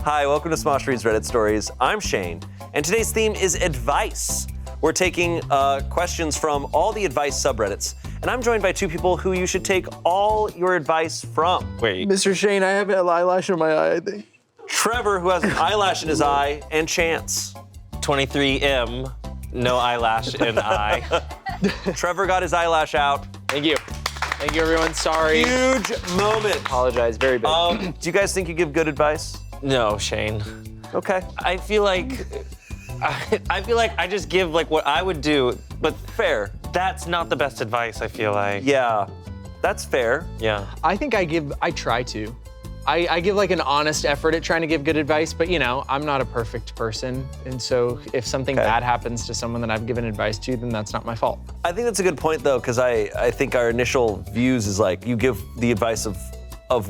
Hi, welcome to Smosh Reads Reddit Stories. I'm Shane, and today's theme is advice. We're taking questions from all the advice subreddits, and I'm joined by two people who you should take all your advice from. Wait. Mr. Shane, I have an eyelash in my eye, I think. Trevor, who has an eyelash in his eye, and Chance. 23M, no eyelash in eye. Trevor got his eyelash out. Thank you. Thank you, everyone. Sorry. Huge moment. Apologize, very big. Do you guys think you give good advice? No, Shane. Okay. I feel like I just give like what I would do, but Fair. that's not the best advice, I feel like. Yeah, that's fair. Yeah. I think I try to. I give like an honest effort at trying to give good advice, but you know, I'm not a perfect person. And so if something bad happens to someone that I've given advice to, then that's not my fault. I think that's a good point though, because I think our initial views is like you give the advice of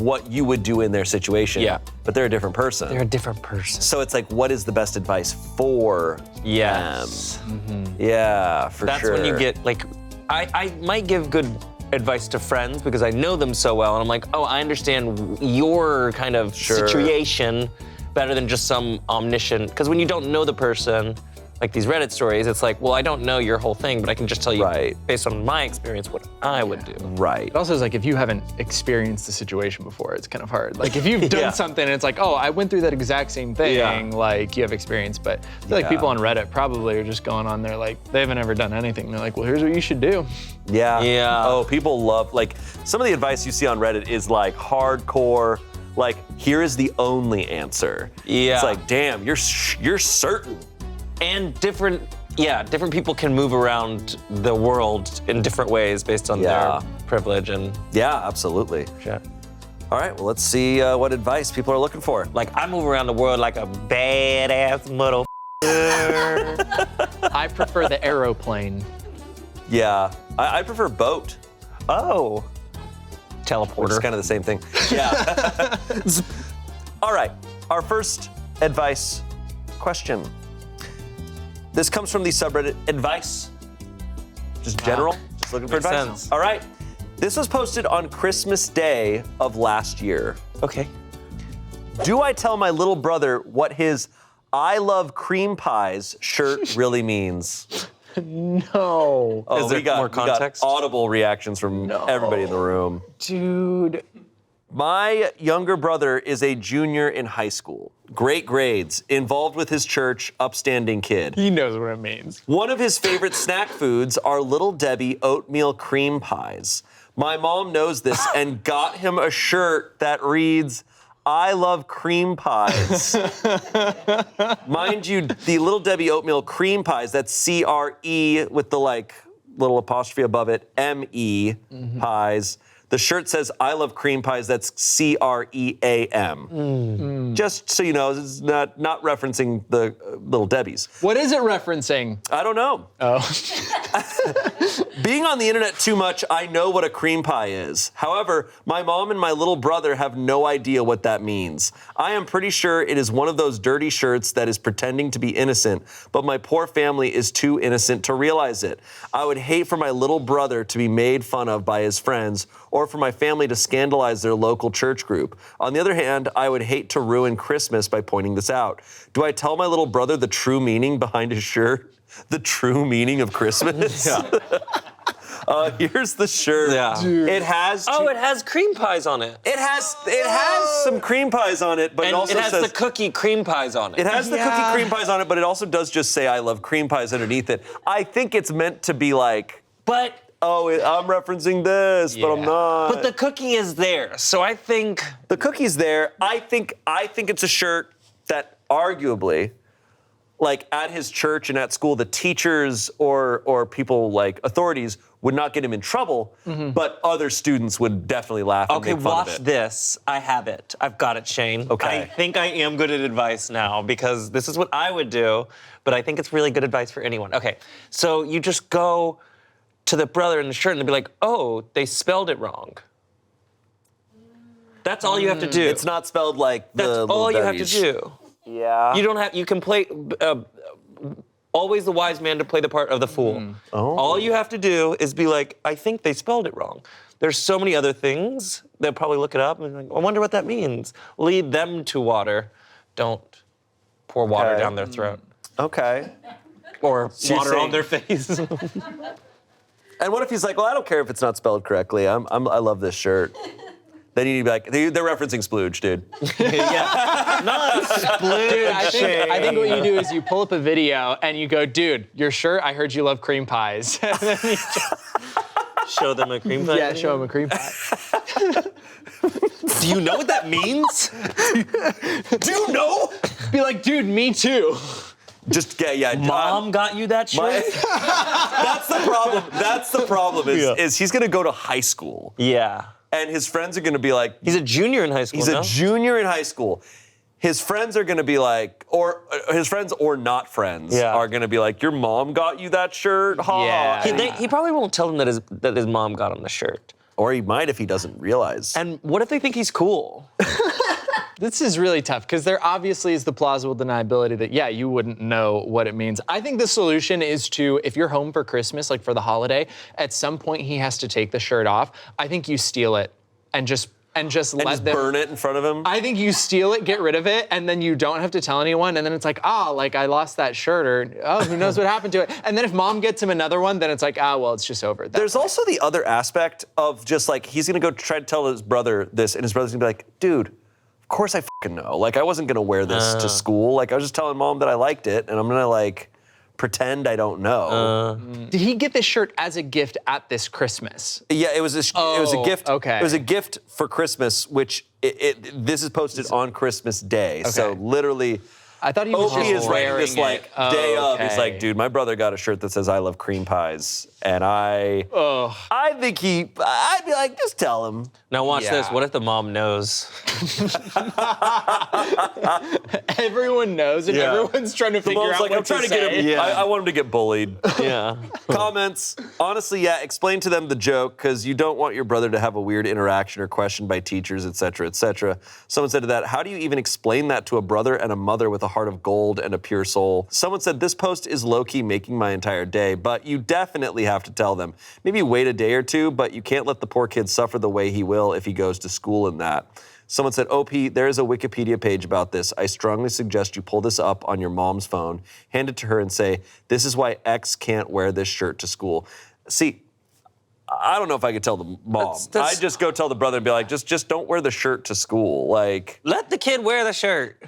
what you would do in their situation. Yeah. But they're a different person. They're a different person. So it's like, what is the best advice for Yes. them? Yeah, for That's sure. when you get like, I might give good advice to friends because I know them so well, and I'm like, oh, I understand your kind of situation better than just some omniscient, because when you don't know the person, like these Reddit stories, it's like, well, I don't know your whole thing, but I can just tell you based on my experience what I would do. Right. It also is like if you haven't experienced the situation before, it's kind of hard. Like if you've done something and it's like, oh, I went through that exact same thing, like you have experience. But I feel like people on Reddit probably are just going on there like they haven't ever done anything. They're like, well, here's what you should do. Yeah. Yeah. Oh, people love, like, some of the advice you see on Reddit is like hardcore, like, here is the only answer. Yeah. It's like, damn, you're certain. And different people can move around the world in different ways based on their privilege and Yeah, absolutely. shit. All right, well, let's see what advice people are looking for. Like, I move around the world like a badass mother. I prefer the aeroplane. Yeah, I prefer boat. Oh. It's Teleporter. kind of the same thing. Yeah. All right, our first advice question. This comes from the subreddit advice. Just general, just looking for Makes advice. sense. All right, this was posted on Christmas Day of last year. Okay. Do I tell my little brother what his I love cream pies shirt really means? No. Oh, Is there more context? We got audible reactions from everybody in the room. Dude. My younger brother is a junior in high school. Great grades, involved with his church, upstanding kid. He knows what it means. One of his favorite snack foods are Little Debbie oatmeal cream pies. My mom knows this and got him a shirt that reads, I love cream pies. Mind you, the Little Debbie oatmeal cream pies, that's C-R-E with the like little apostrophe above it, M-E pies. The shirt says, I love cream pies, that's C-R-E-A-M. Just so you know, it's not referencing the Little Debbie's. What is it referencing? I don't know. Oh. Being on the internet too much, I know what a cream pie is. However, my mom and my little brother have no idea what that means. I am pretty sure it is one of those dirty shirts that is pretending to be innocent, but my poor family is too innocent to realize it. I would hate for my little brother to be made fun of by his friends or for my family to scandalize their local church group. On the other hand, I would hate to ruin Christmas by pointing this out. Do I tell my little brother the true meaning behind his shirt? The true meaning of Christmas? Here's the shirt. Yeah. It has. It has cream pies on it. It has some cream pies on it, but And it also it has says the cookie cream pies on it. it has the cookie cream pies on it, but it also does just say I love cream pies underneath it. I think it's meant to be like, But I'm referencing this, but I'm not. But the cookie is there, so I think The cookie's there. I think it's a shirt that arguably, like at his church and at school, the teachers or people like authorities would not get him in trouble, but other students would definitely laugh and Okay, make fun watch of it. this. I have it. I've got it, Shane. Okay. I think I am good at advice now because this is what I would do, but I think it's really good advice for anyone. Okay, so you just go to the brother in the shirt and they'll be like, oh, they spelled it wrong. That's all you have to do. It's not spelled like the That's little all you have to Debbie's. do. Yeah. You can play, always the wise man to play the part of the fool. Oh. All you have to do is be like, I think they spelled it wrong. There's so many other things. They'll probably look it up and be like, I wonder what that means. Lead them to water. don't pour water down their throat. Okay. Or So water you're on their face. And what if he's like, well, I don't care if it's not spelled correctly. I love this shirt. Then you need to be like, they're referencing splooge, dude. Not split. Dude, I think what you do is you pull up a video and you go, dude, your shirt, I heard you love cream pies. And then you Show them a cream pie. yeah, show them a cream pie. Do you know what that means? Do you know? Be like, dude, me too. Just get, Mom got you that shirt? That's the problem. That's the problem is he's going to go to high school. Yeah. And his friends are going to be like, He's a junior in high school, he's a junior in high school. His friends are going to be like, or his friends or not friends are going to be like, your mom got you that shirt? Ha. Yeah. He probably won't tell them that his mom got him the shirt. Or he might if he doesn't realize. And what if they think he's cool? This is really tough because there obviously is the plausible deniability that, yeah, you wouldn't know what it means. I think the solution is to, if you're home for Christmas, like for the holiday, at some point he has to take the shirt off. I think you steal it and just let them burn it in front of him? I think you steal it, get rid of it, and then you don't have to tell anyone, and then it's like, like I lost that shirt, or who knows what happened to it. And then if mom gets him another one, then it's like, well, it's just over. There's also the other aspect of just like, he's gonna go try to tell his brother this, and his brother's gonna be like, dude, of course I fucking know. Like, I wasn't gonna wear this to school. Like, I was just telling mom that I liked it, and I'm gonna like, pretend I don't know. Did he get this shirt as a gift at this Christmas? Yeah, it was a gift. Okay. It was a gift for Christmas, which this is posted on Christmas Day. So literally, I thought he was Opie just is writing this wearing like it. day of. He's Okay. like, dude, my brother got a shirt that says I love cream pies, and I think I'd be like, just tell him. Now watch this. Yeah. What if the mom knows? Everyone knows, and everyone's trying to The figure mom's out like, what I'm trying to say. get him. I want him to get bullied. Yeah. Comments. Honestly, explain to them the joke because you don't want your brother to have a weird interaction or questioned by teachers, etc., etc. Someone said to that, how do you even explain that to a brother and a mother with a heart of gold and a pure soul? Someone said, this post is low-key making my entire day, but you definitely have to tell them. Maybe wait a day or two, but you can't let the poor kid suffer the way he will if he goes to school in that. Someone said, OP, there is a Wikipedia page about this. I strongly suggest you pull this up on your mom's phone, hand it to her and say, this is why X can't wear this shirt to school. See, I don't know if I could tell the mom. I'd just go tell the brother and be like, just don't wear the shirt to school. Like, Let the kid wear the shirt.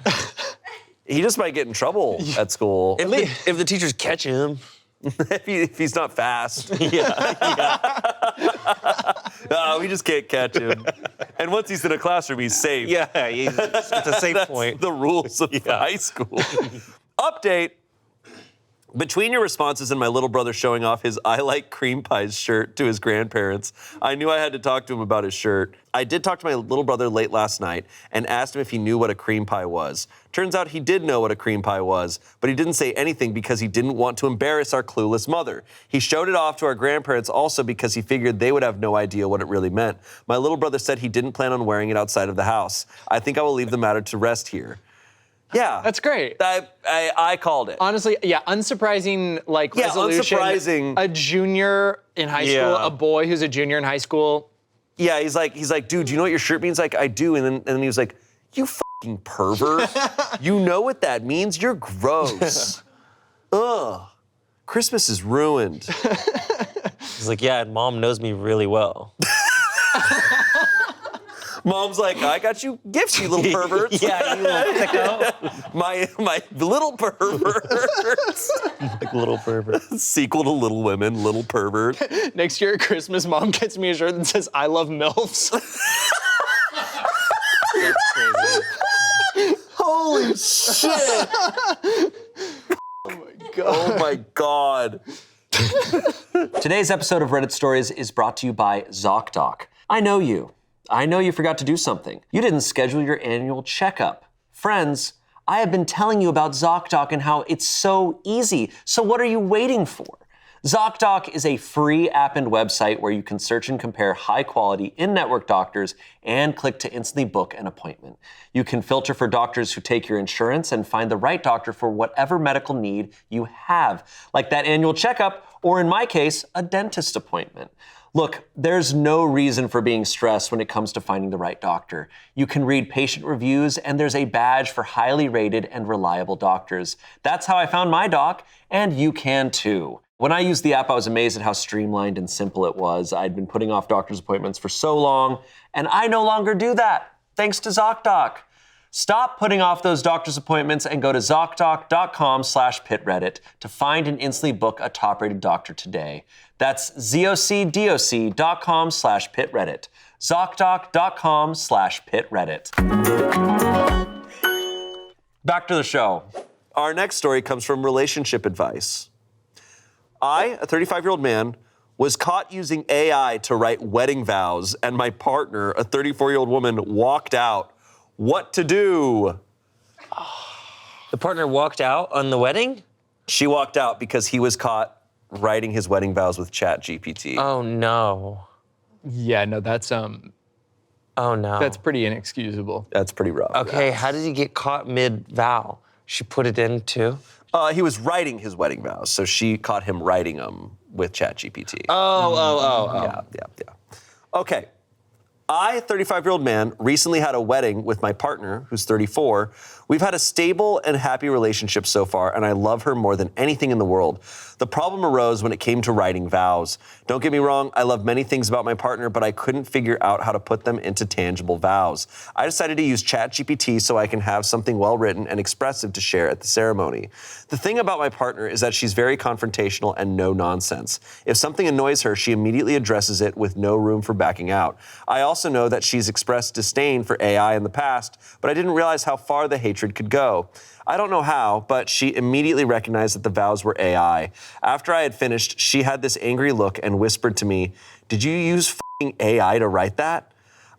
he just might get in trouble at school If the teachers catch him. if he's not fast. We just can't catch him. And once he's in a classroom, he's safe. Yeah, it's a safe That's point. the rules of high school. Update. Between your responses and my little brother showing off his I Like Cream Pies shirt to his grandparents, I knew I had to talk to him about his shirt. I did talk to my little brother late last night and asked him if he knew what a cream pie was. Turns out he did know what a cream pie was, but he didn't say anything because he didn't want to embarrass our clueless mother. He showed it off to our grandparents also because he figured they would have no idea what it really meant. My little brother said he didn't plan on wearing it outside of the house. I think I will leave the matter to rest here. Yeah. That's great. I called it. Honestly, unsurprising, resolution. Unsurprising. A junior in high school, a boy who's a junior in high school. Yeah, he's like, dude, do you know what your shirt means? Like, I do. And then he was like, you fucking pervert. You know what that means? You're gross. Ugh. Christmas is ruined. He's like, yeah, and mom knows me really well. Mom's like, I got you gifts, you little perverts. Yeah, you little sicko. my little perverts. Like little pervert. Sequel to Little Women, Little Pervert. Next year at Christmas, mom gets me a shirt that says, I love MILFs. That's crazy. Holy shit. Oh my God. Today's episode of Reddit Stories is brought to you by ZocDoc. I know you. I know you forgot to do something. You didn't schedule your annual checkup. Friends, I have been telling you about ZocDoc and how it's so easy. So what are you waiting for? ZocDoc is a free app and website where you can search and compare high-quality in-network doctors and click to instantly book an appointment. You can filter for doctors who take your insurance and find the right doctor for whatever medical need you have, like that annual checkup, or in my case, a dentist appointment. Look, there's no reason for being stressed when it comes to finding the right doctor. You can read patient reviews, and there's a badge for highly rated and reliable doctors. That's how I found my doc, and you can too. When I used the app, I was amazed at how streamlined and simple it was. I'd been putting off doctor's appointments for so long, and I no longer do that, thanks to ZocDoc. Stop putting off those doctor's appointments and go to ZocDoc.com/pitreddit to find and instantly book a top-rated doctor today. That's ZocDoc.com/pitreddit. ZocDoc.com/pitreddit. Back to the show. Our next story comes from relationship advice. I, a 35-year-old man, was caught using AI to write wedding vows, and my partner, a 34-year-old woman, walked out. What to do? The partner walked out on the wedding? She walked out because he was caught writing his wedding vows with ChatGPT. Oh no. Yeah, no, that's Oh no. that's pretty inexcusable. That's pretty rough. Okay, how did he get caught mid-vow? She put it in too? He was writing his wedding vows, so she caught him writing them with ChatGPT. Oh. Yeah. Okay. I, 35-year-old man, recently had a wedding with my partner, who's 34. We've had a stable and happy relationship so far, and I love her more than anything in the world. The problem arose when it came to writing vows. Don't get me wrong, I love many things about my partner, but I couldn't figure out how to put them into tangible vows. I decided to use ChatGPT so I can have something well-written and expressive to share at the ceremony. The thing about my partner is that she's very confrontational and no nonsense. If something annoys her, she immediately addresses it with no room for backing out. I also know that she's expressed disdain for AI in the past, but I didn't realize how far the hatred could go. I don't know how, but she immediately recognized that the vows were AI. After I had finished, she had this angry look and whispered to me, "Did you use f***ing AI to write that?"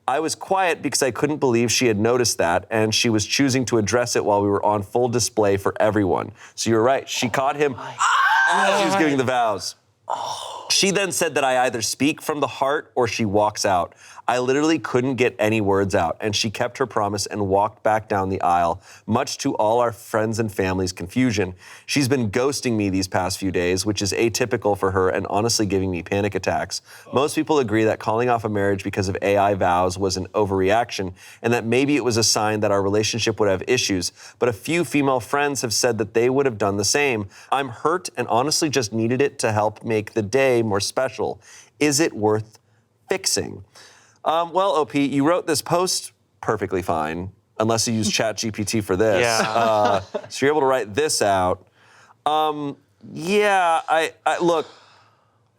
I was quiet because I couldn't believe she had noticed that, and she was choosing to address it while we were on full display for everyone. So you're right, she caught him as he was giving the vows. She then said that I either speak from the heart or she walks out. I literally couldn't get any words out, and she kept her promise and walked back down the aisle, much to all our friends and family's confusion. She's been ghosting me these past few days, which is atypical for her and honestly giving me panic attacks. Most people agree that calling off a marriage because of AI vows was an overreaction, and that maybe it was a sign that our relationship would have issues, but a few female friends have said that they would have done the same. I'm hurt and honestly just needed it to help make the day more special. Is it worth fixing? Well, OP, you wrote this post perfectly fine, unless you use ChatGPT for this. Yeah. So you're able to write this out. Yeah, I look,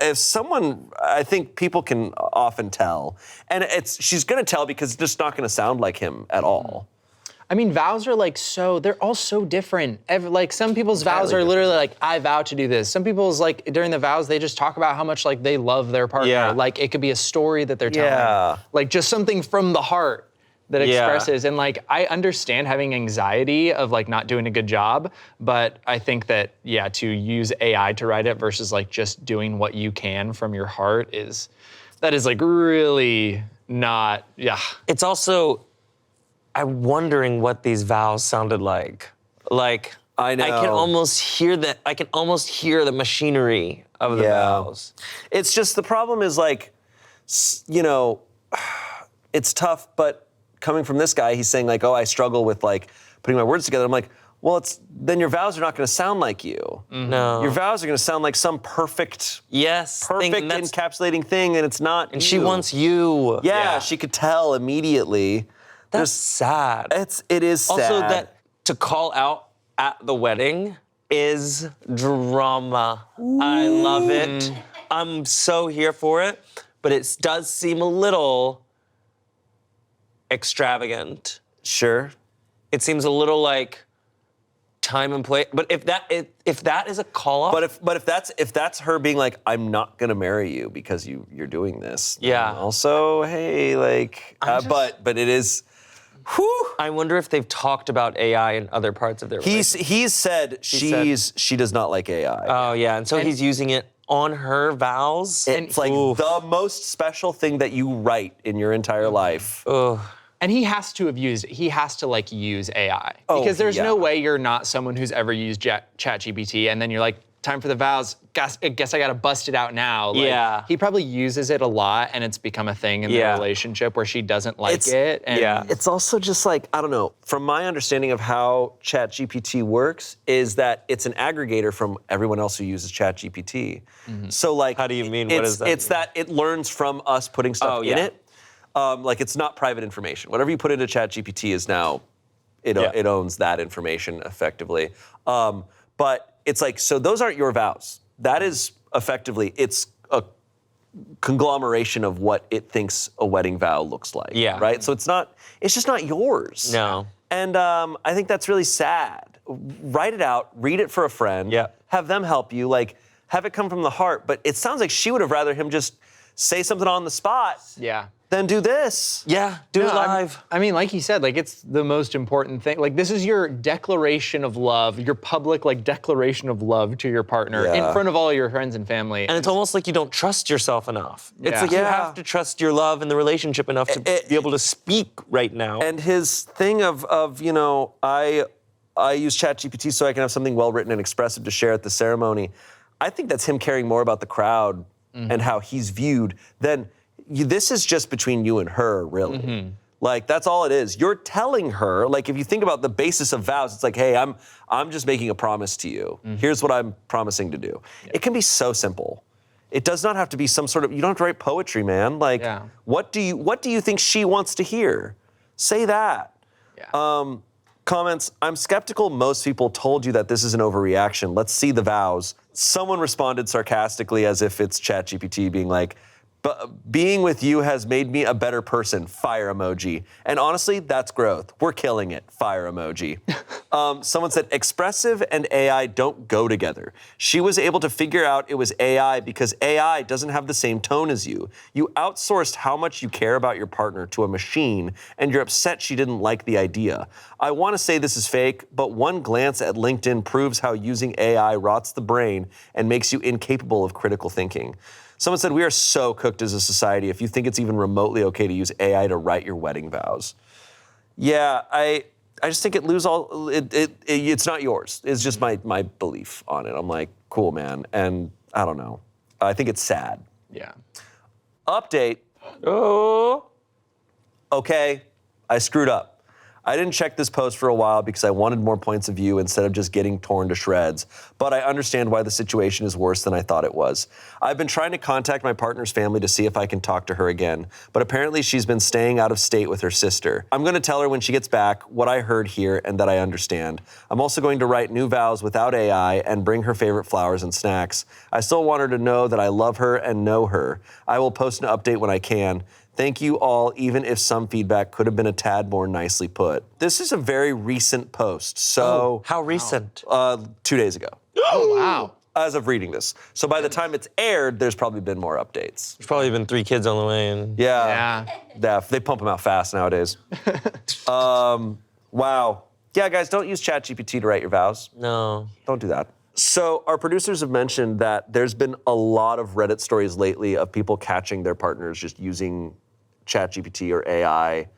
if someone, I think people can often tell. And she's gonna tell because it's just not gonna sound like him at all. I mean, vows are like they're all so different. Like some people's vows are literally like, I vow to do this. Some people's like, during the vows, they just talk about how much like they love their partner. Yeah. Like it could be a story that they're telling. Yeah. Like just something from the heart that expresses. And like, I understand having anxiety of like not doing a good job, but I think that, to use AI to write it versus like just doing what you can from your heart that is like really not, It's also, I'm wondering what these vows sounded like. Like, I know. I can almost hear the machinery of the vows. It's just the problem is like, it's tough, but coming from this guy, he's saying like, oh, I struggle with like putting my words together. I'm like, well, then your vows are not gonna sound like you. No. Your vows are gonna sound like some perfect encapsulating thing, and it's not And you. she wants you. Yeah, she could tell immediately. That's sad. It is sad. Also, that to call out at the wedding is drama. I love it. I'm so here for it, but it does seem a little extravagant. Sure. It seems a little like time and place. But if that is a call off, But if that's her being like, I'm not gonna marry you because you're doing this. Yeah. Also, hey, like, but it is. Whew. I wonder if they've talked about AI in other parts of their relationship. He's said she does not like AI. Oh yeah, and so he's using it on her vows. It's like the most special thing that you write in your entire life. And he has to have used, he has to like use AI. Because there's no way you're not someone who's ever used ChatGPT and then you're like, time for the vows. I guess I gotta bust it out now. Like, Yeah. He probably uses it a lot, and it's become a thing in their relationship where she doesn't like it. And It's also just like, I don't know, from my understanding of how ChatGPT works is that it's an aggregator from everyone else who uses ChatGPT. So like, How do you mean? What does that It's mean? that it learns from us putting stuff in it. Like it's not private information. Whatever you put into ChatGPT is now, it owns that information effectively. But it's like, so those aren't your vows. That is effectively, it's a conglomeration of what it thinks a wedding vow looks like. Yeah. Right? So it's just not yours. No. And I think that's really sad. Write it out, read it for a friend, have them help you, like have it come from the heart. But it sounds like she would have rather him just say something on the spot than do this. Yeah, do it live. I mean, like he said, like it's the most important thing. Like this is your declaration of love, your public like declaration of love to your partner in front of all your friends and family. And it's almost like you don't trust yourself enough. It's Yeah. like you have to trust your love and the relationship enough to be able to speak right now. And his thing of you know, I use ChatGPT so I can have something well written and expressive to share at the ceremony. I think that's him caring more about the crowd and how he's viewed than this is just between you and her, really. Like that's all it is. You're telling her, like if you think about the basis of vows, it's like, hey, I'm just making a promise to you. Here's what I'm promising to do. It can be so simple. It does not have to be some sort of, you don't have to write poetry, man. Like what do you think she wants to hear? Say that. Comments, I'm skeptical most people told you that this is an overreaction. Let's see the vows. Someone responded sarcastically as if it's ChatGPT being like, but being with you has made me a better person, fire emoji. And honestly, that's growth. We're killing it, fire emoji. Someone said, expressive and AI don't go together. She was able to figure out it was AI because AI doesn't have the same tone as you. You outsourced how much you care about your partner to a machine, and you're upset she didn't like the idea. I want to say this is fake, but one glance at LinkedIn proves how using AI rots the brain and makes you incapable of critical thinking. Someone said, we are so cooked as a society if you think it's even remotely okay to use AI to write your wedding vows. Yeah, I just think it's not yours. It's just my belief on it. I'm like, cool, man. And I don't know. I think it's sad. Yeah. Update. Okay, I screwed up. I didn't check this post for a while because I wanted more points of view instead of just getting torn to shreds, but I understand why the situation is worse than I thought it was. I've been trying to contact my partner's family to see if I can talk to her again, but apparently she's been staying out of state with her sister. I'm going to tell her when she gets back what I heard here and that I understand. I'm also going to write new vows without AI and bring her favorite flowers and snacks. I still want her to know that I love her and know her. I will post an update when I can. Thank you all, even if some feedback could have been a tad more nicely put. This is a very recent post, so... How recent? 2 days ago. Oh, wow. As of reading this. So by the time it's aired, there's probably been more updates. There's probably been 3 kids on the way. And Yeah. They pump them out fast nowadays. Wow. Yeah, guys, don't use ChatGPT to write your vows. No. Don't do that. So our producers have mentioned that there's been a lot of Reddit stories lately of people catching their partners just using ChatGPT or AI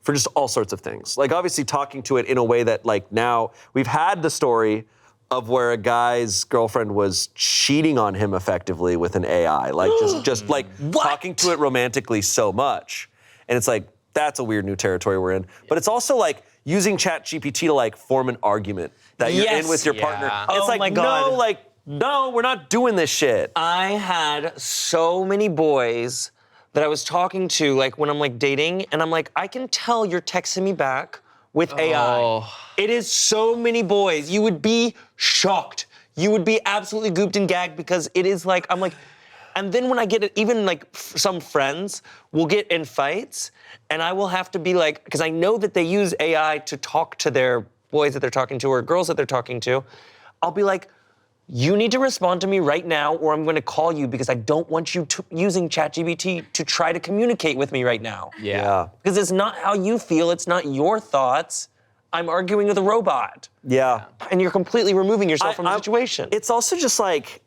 for just all sorts of things. Like obviously talking to it in a way that like now we've had the story of where a guy's girlfriend was cheating on him effectively with an AI, like just like talking to it romantically so much. And it's like, that's a weird new territory we're in. But it's also like using ChatGPT to like form an argument that you're in with your partner. It's like, my God. no, we're not doing this shit. I had so many boys that I was talking to, like when I'm like dating, and I'm like, I can tell you're texting me back with AI. It is so many boys. You would be shocked. You would be absolutely gooped and gagged because it is like, I'm like, and then when I get it, even like some friends will get in fights, and I will have to be like, because I know that they use AI to talk to their boys that they're talking to or girls that they're talking to, I'll be like, you need to respond to me right now or I'm going to call you because I don't want you using ChatGPT to try to communicate with me right now. Yeah. Because it's not how you feel, it's not your thoughts. I'm arguing with a robot. Yeah. And you're completely removing yourself from the situation. It's also just like,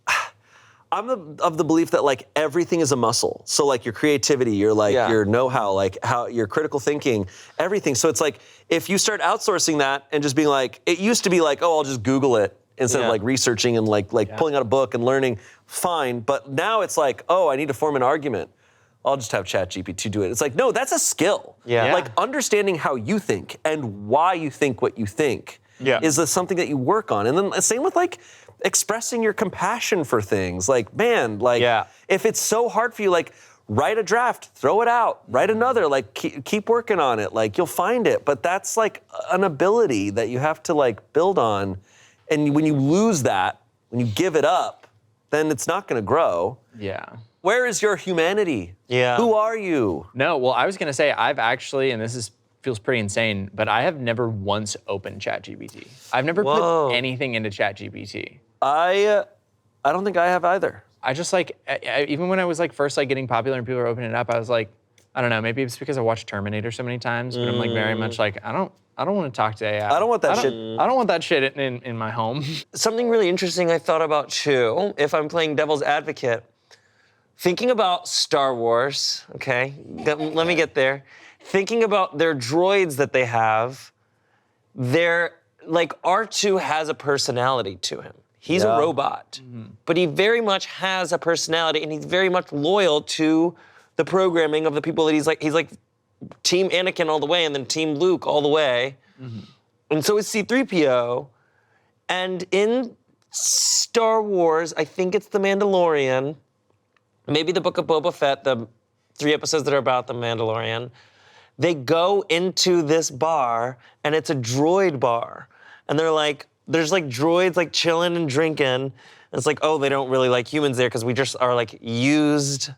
I'm of the belief that like everything is a muscle. So like your creativity, your your know-how, like how your critical thinking, everything. So it's like if you start outsourcing that and just being like, it used to be like, oh, I'll just Google it instead of like researching and like pulling out a book and learning, fine. But now it's like, oh, I need to form an argument. I'll just have ChatGPT do it. It's like, no, that's a skill. Yeah. Like understanding how you think and why you think what you think is something that you work on. And then same with like expressing your compassion for things. Like, man, like if it's so hard for you, like write a draft, throw it out, write another, like keep working on it. Like you'll find it. But that's like an ability that you have to like build on. And when you lose that, when you give it up, then it's not gonna grow. Yeah. Where is your humanity? Yeah. Who are you? No, well, I was gonna say I've actually, and feels pretty insane, but I have never once opened ChatGPT. I've never put anything into ChatGPT. I don't think I have either. I just like, even when I was like first like getting popular and people were opening it up, I was like, I don't know, maybe it's because I watched Terminator so many times, but I'm like very much like, I don't want to talk to AI. I don't want that shit. I don't want that shit in my home. Something really interesting I thought about too, if I'm playing devil's advocate, thinking about Star Wars, okay, let me get there. Thinking about their droids that they have, like R2 has a personality to him. He's a robot, but he very much has a personality and he's very much loyal to the programming of the people that he's like Team Anakin all the way and then Team Luke all the way. And so is C-3PO. And in Star Wars, I think it's The Mandalorian, maybe the Book of Boba Fett, the 3 episodes that are about The Mandalorian, they go into this bar and it's a droid bar. And they're like, there's like droids like chilling and drinking. And it's like, oh, they don't really like humans there because we just are like used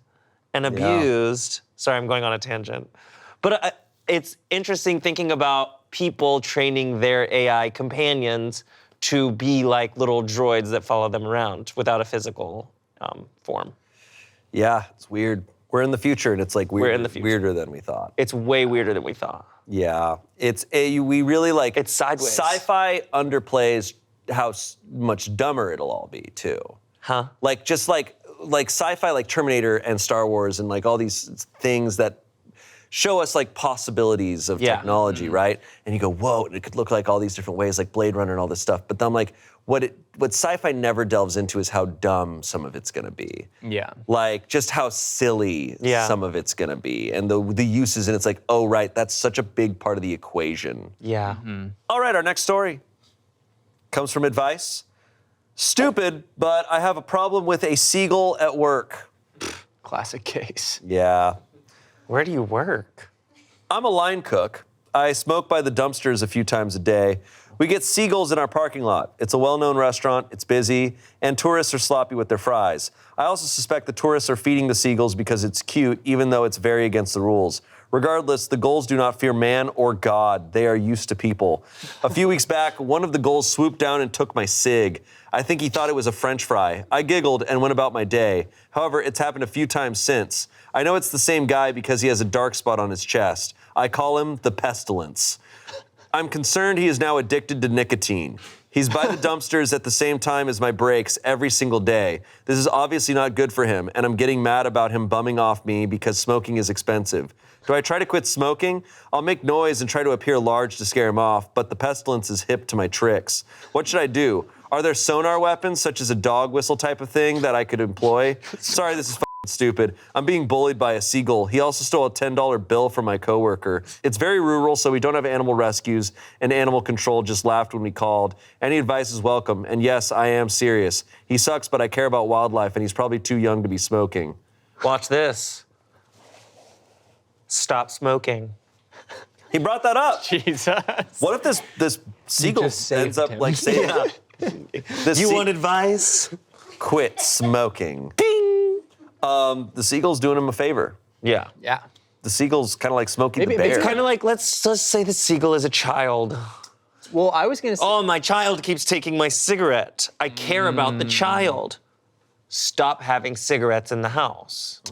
and abused. Sorry, I'm going on a tangent. But it's interesting thinking about people training their AI companions to be like little droids that follow them around without a physical form. Yeah, it's weird. We're in the future, and it's like weirder than we thought. It's way weirder than we thought. Yeah, we really like. It's sideways. Sci-fi underplays how much dumber it'll all be too. Huh? Like just like sci-fi, like Terminator and Star Wars, and like all these things that show us like possibilities of technology, right? And you go, whoa, it could look like all these different ways, like Blade Runner and all this stuff. But then I'm like, what sci-fi never delves into is how dumb some of it's gonna be. Yeah. Like just how silly some of it's gonna be. And the uses, and it's like, oh right, that's such a big part of the equation. Yeah. All right, our next story comes from advice. Stupid, but I have a problem with a seagull at work. Classic case. Yeah. Where do you work? I'm a line cook. I smoke by the dumpsters a few times a day. We get seagulls in our parking lot. It's a well-known restaurant, it's busy, and tourists are sloppy with their fries. I also suspect the tourists are feeding the seagulls because it's cute, even though it's very against the rules. Regardless, the gulls do not fear man or God. They are used to people. A few weeks back, one of the gulls swooped down and took my cig. I think he thought it was a French fry. I giggled and went about my day. However, it's happened a few times since. I know it's the same guy because he has a dark spot on his chest. I call him the pestilence. I'm concerned he is now addicted to nicotine. He's by the dumpsters at the same time as my breaks every single day. This is obviously not good for him, and I'm getting mad about him bumming off me because smoking is expensive. Do I try to quit smoking? I'll make noise and try to appear large to scare him off, but the pestilence is hip to my tricks. What should I do? Are there sonar weapons, such as a dog whistle type of thing, that I could employ? Sorry, this is f***ing stupid. I'm being bullied by a seagull. He also stole a $10 bill from my coworker. It's very rural, so we don't have animal rescues, and animal control just laughed when we called. Any advice is welcome, and yes, I am serious. He sucks, but I care about wildlife, and he's probably too young to be smoking. Watch this. Stop smoking. He brought that up. Jesus. What if this seagull just ends saved up him. like saying, You want advice? quit smoking? Ding! The seagull's doing him a favor. Yeah. Yeah. The seagull's kind of like Smokey Maybe- the Bear. It's kind of like, let's say the seagull is a child. Well, I was gonna say. Oh, my child keeps taking my cigarette. I care about the child. Stop having cigarettes in the house.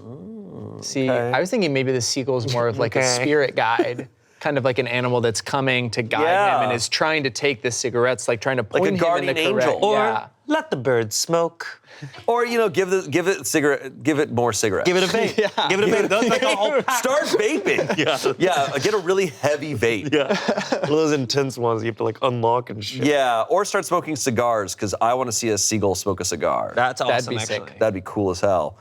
See, I was thinking maybe the seagull's more of like a spirit guide, kind of like an animal that's coming to guide him and is trying to take the cigarettes, like trying to point him in the guardian correct. angel. Or Yeah. Let the birds smoke. Or, give it more cigarettes. Give it a vape. Yeah. Give it a vape. That's like a whole pack. Start vaping. Yeah, get a really heavy vape. Yeah. One of those intense ones you have to like unlock and shit. Yeah, or start smoking cigars, because I want to see a seagull smoke a cigar. That's awesome, That'd be actually. sick. That'd be cool as hell.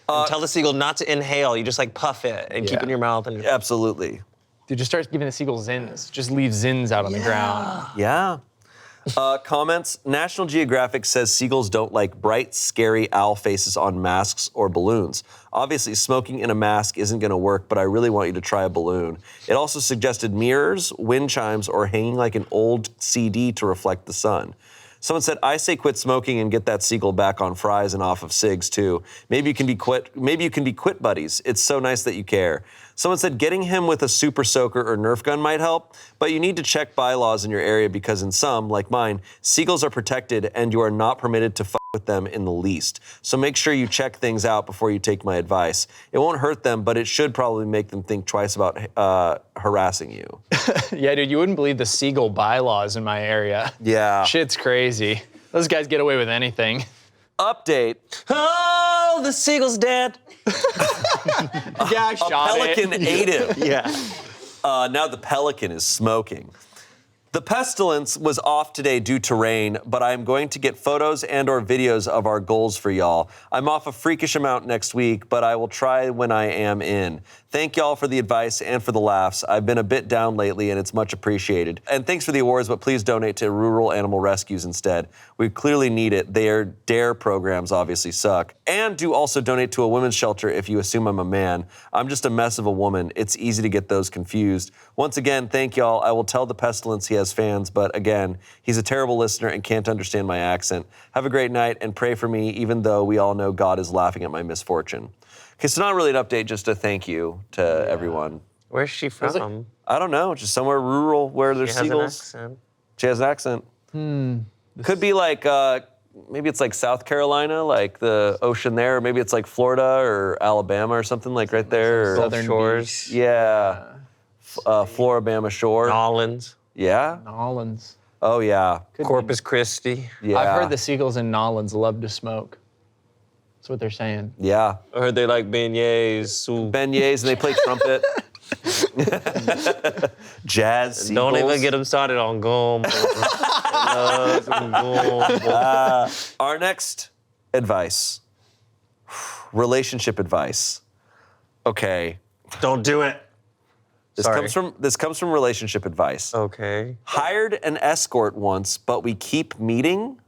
And tell the seagull not to inhale. You just like puff it and keep it in your mouth. And Absolutely. Dude, just start giving the seagull zins. Just leave zins out on the ground. Yeah. Comments. National Geographic says seagulls don't like bright, scary owl faces on masks or balloons. Obviously, smoking in a mask isn't going to work, but I really want you to try a balloon. It also suggested mirrors, wind chimes, or hanging like an old CD to reflect the sun. Someone said, I say quit smoking and get that seagull back on fries and off of cigs too. Maybe you can be quit buddies. It's so nice that you care. Someone said getting him with a super soaker or Nerf gun might help, but you need to check bylaws in your area because in some, like mine, seagulls are protected and you are not permitted to fuck with them in the least. So make sure you check things out before you take my advice. It won't hurt them, but it should probably make them think twice about harassing you. Yeah, dude, you wouldn't believe the seagull bylaws in my area. Yeah. Shit's crazy. Those guys get away with anything. Update. oh, the seagull's dead. Yeah, I shot Pelican it. ate him. Yeah. Now the pelican is smoking. The pestilence was off today due to rain, but I'm going to get photos and or videos of our goals for y'all. I'm off a freakish amount next week, but I will try when I am in. Thank y'all for the advice and for the laughs. I've been a bit down lately and it's much appreciated. And thanks for the awards, but please donate to rural animal rescues instead. We clearly need it. Their DARE programs obviously suck. And do also donate to a women's shelter if you assume I'm a man. I'm just a mess of a woman. It's easy to get those confused. Once again, thank y'all. I will tell the pestilence he has fans, but again, he's a terrible listener and can't understand my accent. Have a great night and pray for me, even though we all know God is laughing at my misfortune. Okay, so not really an update, just a thank you to everyone. Where's she from? I don't know, just somewhere rural where there's She has seagulls. an accent. She has an accent. Could be like, maybe it's like South Carolina, like the ocean there, or maybe it's like Florida or Alabama or something like right there. Or, Southern Shores. beach. yeah, Floribama Shore. Nolans. Yeah? Nolans. Oh, yeah. Corpus Christi. Yeah. I've heard the seagulls in Nolans love to smoke. That's what they're saying. Yeah. I heard they like beignets, soup. Beignets, and they play trumpet. Jazz, seagulls. Don't even get them started on gum. Our next advice, relationship advice. Okay. Don't do it. This comes from relationship advice. Okay. Hired an escort once, but we keep meeting.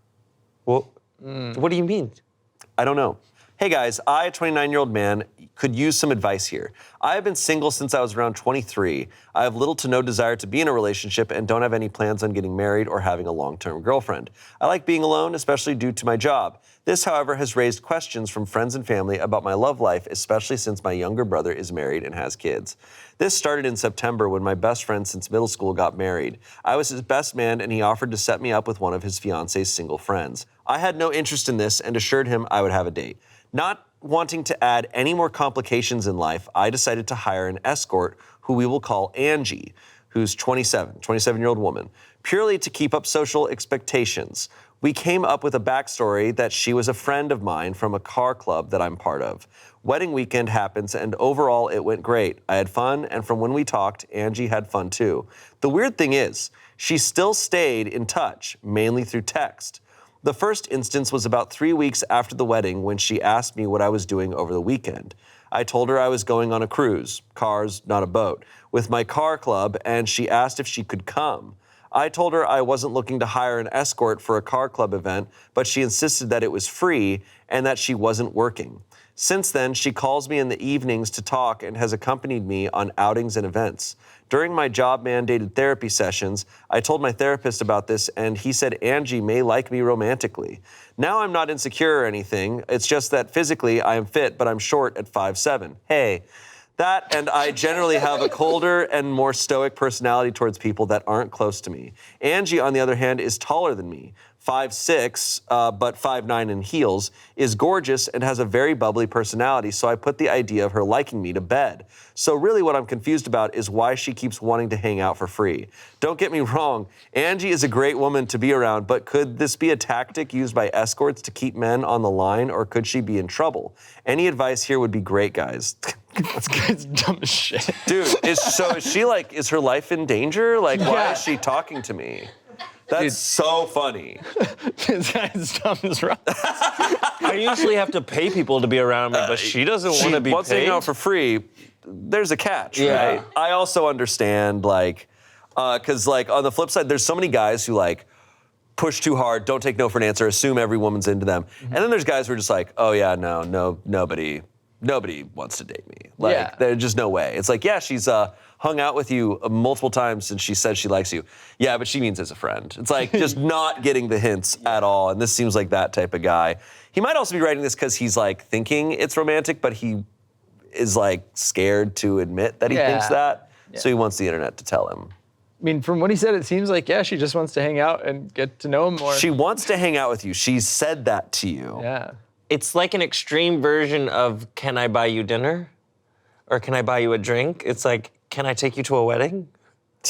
Well, what do you mean? I don't know. Hey guys, I, a 29-year-old man, could use some advice here. I have been single since I was around 23. I have little to no desire to be in a relationship and don't have any plans on getting married or having a long-term girlfriend. I like being alone, especially due to my job. This, however, has raised questions from friends and family about my love life, especially since my younger brother is married and has kids. This started in September when my best friend since middle school got married. I was his best man and he offered to set me up with one of his fiance's single friends. I had no interest in this and assured him I would have a date. Not wanting to add any more complications in life, I decided to hire an escort who we will call Angie, who's 27-year-old woman, purely to keep up social expectations. We came up with a backstory that she was a friend of mine from a car club that I'm part of. Wedding weekend happens, and overall it went great. I had fun, and from when we talked, Angie had fun too. The weird thing is, she still stayed in touch, mainly through text. The first instance was about 3 weeks after the wedding when she asked me what I was doing over the weekend. I told her I was going on a cruise, cars, not a boat, with my car club, and she asked if she could come. I told her I wasn't looking to hire an escort for a car club event, but she insisted that it was free and that she wasn't working. Since then, she calls me in the evenings to talk and has accompanied me on outings and events. During my job-mandated therapy sessions, I told my therapist about this and he said Angie may like me romantically. Now I'm not insecure or anything, it's just that physically I am fit, but I'm short at 5'7". Hey, That, and I generally have a colder and more stoic personality towards people that aren't close to me. Angie, on the other hand, is taller than me. 5'6", but 5'9" in heels, is gorgeous and has a very bubbly personality, so I put the idea of her liking me to bed. So really what I'm confused about is why she keeps wanting to hang out for free. Don't get me wrong, Angie is a great woman to be around, but could this be a tactic used by escorts to keep men on the line, or could she be in trouble? Any advice here would be great, guys. This guy's dumb as shit. Dude, is her life in danger? Like, why is she talking to me? That's so funny. This guy's dumb as rocks. I usually have to pay people to be around me, but she doesn't want to be wants to paid. hang out for free. There's a catch, right? I also understand, like, because, like, on the flip side, there's so many guys who, like, push too hard, don't take no for an answer, assume every woman's into them. And then there's guys who are just like, oh, yeah, no, nobody wants to date me. Like, there's just no way. It's like, yeah, she's hung out with you multiple times and she says she likes you. Yeah, but she means as a friend. It's like just not getting the hints at all. And this seems like that type of guy. He might also be writing this because he's like thinking it's romantic, but he is like scared to admit that he thinks that. Yeah. So he wants the internet to tell him. I mean, from what he said, it seems like, yeah, she just wants to hang out and get to know him more. She wants to hang out with you. She's said that to you. Yeah. It's like an extreme version of, can I buy you dinner? Or can I buy you a drink? It's like, can I take you to a wedding?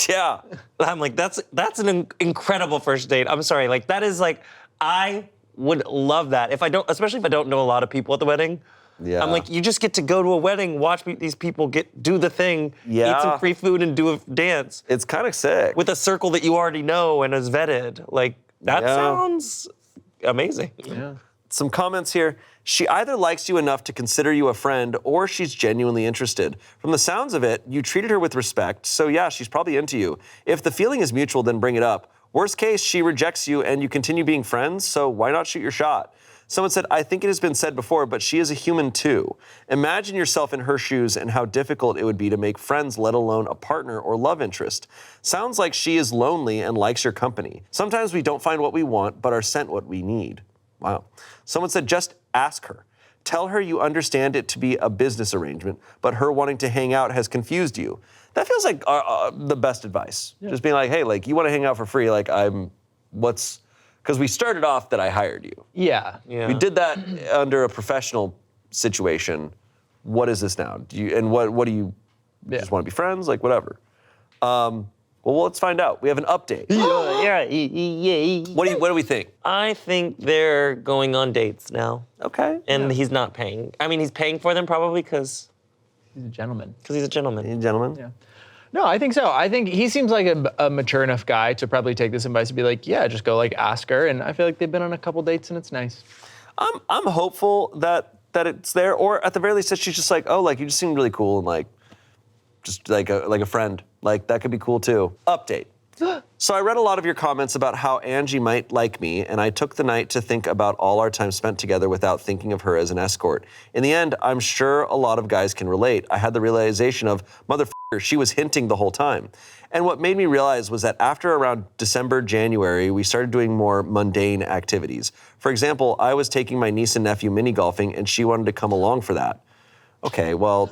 Yeah. I'm like, that's an incredible first date. I'm sorry, like that is like, I would love that. Especially if I don't know a lot of people at the wedding. Yeah. I'm like, you just get to go to a wedding, watch these people do the thing, eat some free food and do a dance. It's kind of sick. With a circle that you already know and is vetted. Like, that sounds amazing. Yeah. Some comments here. She either likes you enough to consider you a friend or she's genuinely interested. From the sounds of it, you treated her with respect, so yeah, she's probably into you. If the feeling is mutual, then bring it up. Worst case, she rejects you and you continue being friends, so why not shoot your shot? Someone said, I think it has been said before, but she is a human too. Imagine yourself in her shoes and how difficult it would be to make friends, let alone a partner or love interest. Sounds like she is lonely and likes your company. Sometimes we don't find what we want, but are sent what we need. Wow. Someone said, just ask her. Tell her you understand it to be a business arrangement, but her wanting to hang out has confused you. That feels like the best advice. Yeah. Just being like, hey, like, you want to hang out for free, like, because we started off that I hired you. Yeah. We did that under a professional situation. What is this now? What do you just want to be friends? Like, whatever. Well, let's find out. We have an update. What do we think? I think they're going on dates now. Okay. And he's not paying. I mean, he's paying for them probably because he's a gentleman. Because he's a gentleman. He's a gentleman? Yeah. No, I think so. I think he seems like a mature enough guy to probably take this advice and be like, yeah, just go like ask her. And I feel like they've been on a couple dates and it's nice. I'm hopeful that it's there, or at the very least that she's just like, oh, like you just seem really cool and like just like a friend. Like that could be cool too. Update. So I read a lot of your comments about how Angie might like me, and I took the night to think about all our time spent together without thinking of her as an escort. In the end, I'm sure a lot of guys can relate. I had the realization of, motherfucker, she was hinting the whole time. And what made me realize was that after around December, January, we started doing more mundane activities. For example, I was taking my niece and nephew mini golfing, and she wanted to come along for that. Okay, well...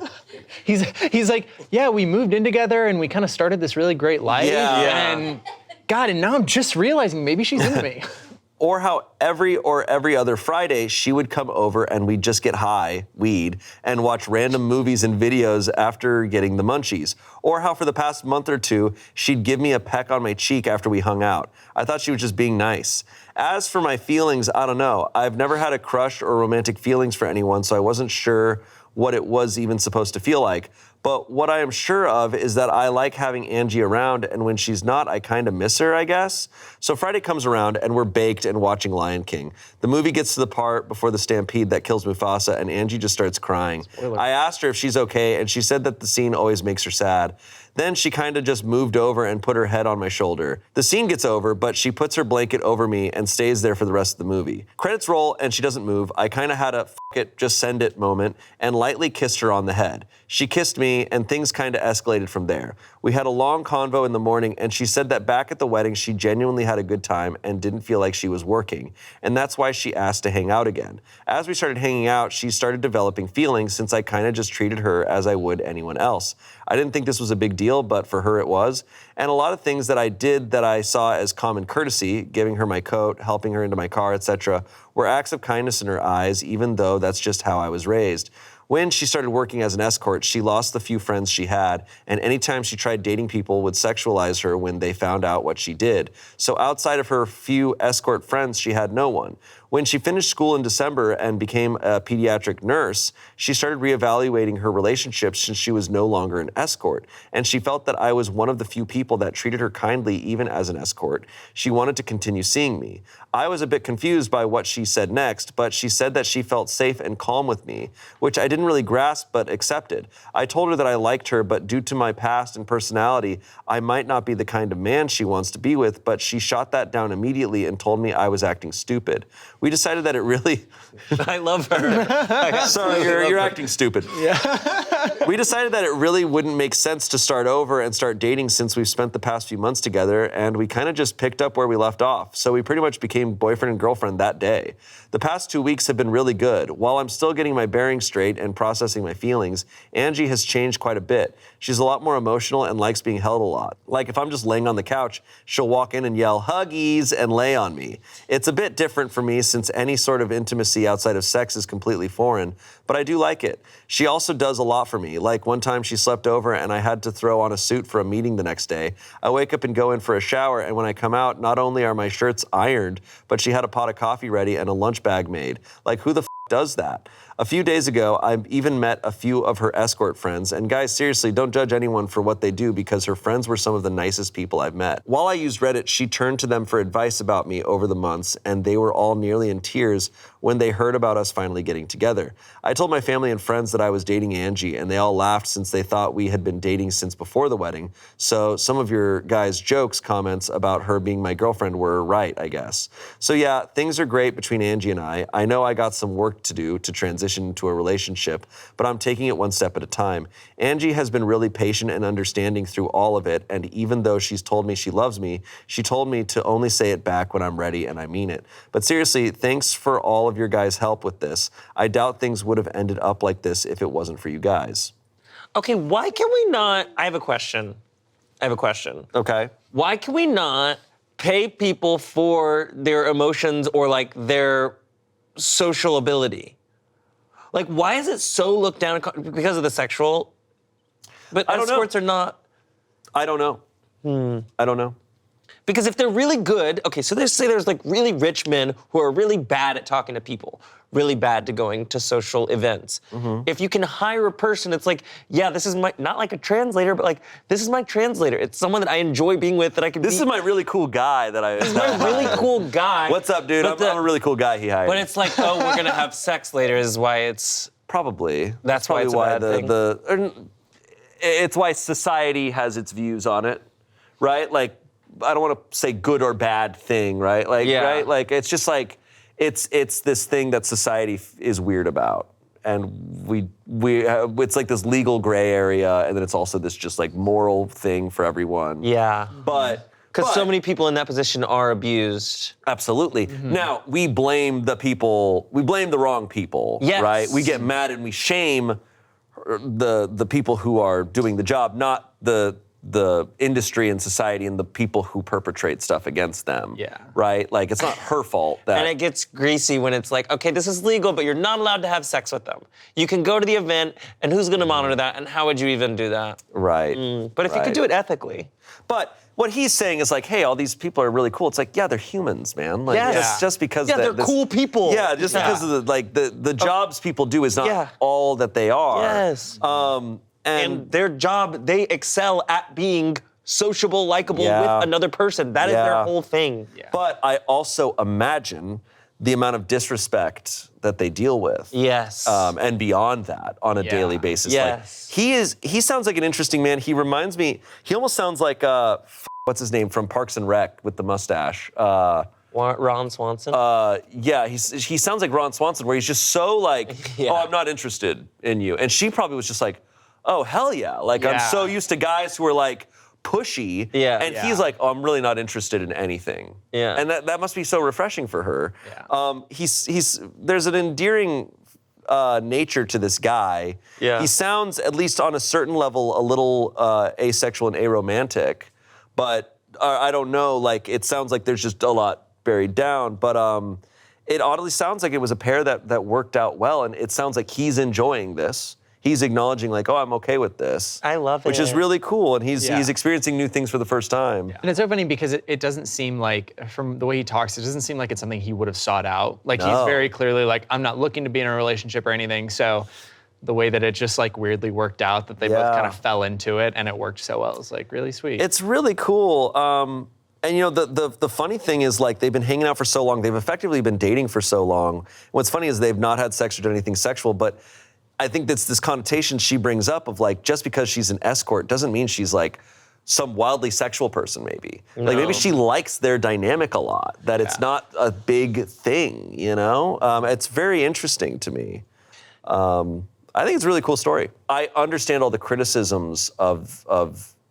He's like, yeah, we moved in together and we kind of started this really great life. Yeah. And God, and now I'm just realizing maybe she's into me. Or how every other Friday, she would come over and we'd just get high, weed, and watch random movies and videos after getting the munchies. Or how for the past month or two, she'd give me a peck on my cheek after we hung out. I thought she was just being nice. As for my feelings, I don't know. I've never had a crush or romantic feelings for anyone, so I wasn't sure what it was even supposed to feel like. But what I am sure of is that I like having Angie around, and when she's not, I kind of miss her, I guess. So Friday comes around, and we're baked and watching Lion King. The movie gets to the part before the stampede that kills Mufasa, and Angie just starts crying. Spoiler. I asked her if she's okay, and she said that the scene always makes her sad. Then she kind of just moved over and put her head on my shoulder. The scene gets over, but she puts her blanket over me and stays there for the rest of the movie. Credits roll, and she doesn't move. I kind of had a it, just send it moment and lightly kissed her on the head. She kissed me, and things kind of escalated from there. We had a long convo in the morning, and she said that back at the wedding, she genuinely had a good time and didn't feel like she was working, and that's why she asked to hang out again. As we started hanging out, she started developing feelings since I kind of just treated her as I would anyone else. I didn't think this was a big deal, but for her it was. And a lot of things that I did that I saw as common courtesy, giving her my coat, helping her into my car, etc., were acts of kindness in her eyes, even though that's just how I was raised. When she started working as an escort, she lost the few friends she had, and anytime she tried dating, people would sexualize her when they found out what she did. So outside of her few escort friends, she had no one. When she finished school in December and became a pediatric nurse, she started reevaluating her relationships since she was no longer an escort, and she felt that I was one of the few people that treated her kindly even as an escort. She wanted to continue seeing me. I was a bit confused by what she said next, but she said that she felt safe and calm with me, which I didn't really grasp but accepted. I told her that I liked her, but due to my past and personality, I might not be the kind of man she wants to be with, but she shot that down immediately and told me I was acting stupid. We decided that it really... I love her. Sorry, you're acting stupid. Yeah. We decided that it really wouldn't make sense to start over and start dating since we've spent the past few months together, and we kind of just picked up where we left off. So we pretty much became boyfriend and girlfriend that day. The past 2 weeks have been really good. While I'm still getting my bearings straight and processing my feelings, Angie has changed quite a bit. She's a lot more emotional and likes being held a lot. Like if I'm just laying on the couch, she'll walk in and yell, "Huggies," and lay on me. It's a bit different for me since any sort of intimacy outside of sex is completely foreign, but I do like it. She also does a lot for me. Like one time she slept over and I had to throw on a suit for a meeting the next day. I wake up and go in for a shower, and when I come out, not only are my shirts ironed, but she had a pot of coffee ready and a lunch bag made. Like who the does that? A few days ago, I even met a few of her escort friends, and guys, seriously, don't judge anyone for what they do because her friends were some of the nicest people I've met. While I used Reddit, she turned to them for advice about me over the months, and they were all nearly in tears when they heard about us finally getting together. I told my family and friends that I was dating Angie, and they all laughed since they thought we had been dating since before the wedding, so some of your guys' jokes, comments about her being my girlfriend were right, I guess. So yeah, things are great between Angie and I. I know I got some work to do to transition into a relationship, but I'm taking it one step at a time. Angie has been really patient and understanding through all of it, and even though she's told me she loves me, she told me to only say it back when I'm ready, and I mean it. But seriously, thanks for all of your guys' help with this. I doubt things would have ended up like this if it wasn't for you guys. Okay, why can we not... I have a question. Okay. Why can we not pay people for their emotions or like their social ability? Like, why is it so looked down because of the sexual? But I don't know. escorts are not. I don't know. I don't know. Because if they're really good, okay, so there's like really rich men who are really bad at talking to people, really bad to going to social events. Mm-hmm. If you can hire a person, it's like, yeah, this is my, not like a translator, but like, this is my translator. It's someone that I enjoy being with that I can This is my really cool guy that I... This is my really cool guy. What's up, dude? I'm a really cool guy he hired. But it's like, oh, we're gonna have sex later is why it's... Probably. That's why it's a bad thing. It's why society has its views on it, right? Like, I don't want to say good or bad thing, right? Like, yeah. Right? Like, it's just like, it's this thing that society is weird about. And it's like this legal gray area, and then it's also this just like moral thing for everyone. Yeah. But... Because so many people in that position are abused. Absolutely. Mm-hmm. Now, we blame the wrong people, yes. Right? We get mad and we shame the people who are doing the job, not the industry and society and the people who perpetrate stuff against them. Yeah. Right? Like, it's not her fault that... And it gets greasy when it's like, okay, this is legal, but you're not allowed to have sex with them. You can go to the event, and who's gonna monitor that, and how would you even do that? Right. But if you could do it ethically. But what he's saying is like, hey, all these people are really cool. It's like, yeah, they're humans, man. Like, yes. just because they're cool people. Yeah, just because of the jobs people do is not all that they are. Yes. And their job, they excel at being sociable, likable with another person. That is their whole thing. Yeah. But I also imagine the amount of disrespect that they deal with. Yes. And beyond that on a daily basis. Yes. Like, he sounds like an interesting man. He reminds me, he almost sounds like, what's his name from Parks and Rec with the mustache? Ron Swanson? Yeah, he sounds like Ron Swanson, where he's just so like, oh, I'm not interested in you. And she probably was just like, oh, hell yeah. Like, I'm so used to guys who are like, pushy. Yeah. And he's like, oh, I'm really not interested in anything. Yeah. And that must be so refreshing for her. Yeah. There's an endearing nature to this guy. Yeah. He sounds, at least on a certain level, a little asexual and aromantic, but I don't know, like, it sounds like there's just a lot buried down, but it oddly sounds like it was a pair that worked out well, and it sounds like he's enjoying this. He's acknowledging like, oh, I'm okay with this. I love Which is it. really cool, and he's experiencing new things for the first time. And it's so funny because it doesn't seem like, from the way he talks, it doesn't seem like it's something he would have sought out. Like he's very clearly like, I'm not looking to be in a relationship or anything. So the way that it just like weirdly worked out, that they both kind of fell into it and it worked so well, is like really sweet. It's really cool. And you know, the funny thing is, like, they've been hanging out for so long. They've effectively been dating for so long. What's funny is they've not had sex or done anything sexual, but I think that's this connotation she brings up of like, just because she's an escort doesn't mean she's like some wildly sexual person maybe. No. Like maybe she likes their dynamic a lot, that it's not a big thing, you know? It's very interesting to me. I think it's a really cool story. I understand all the criticisms of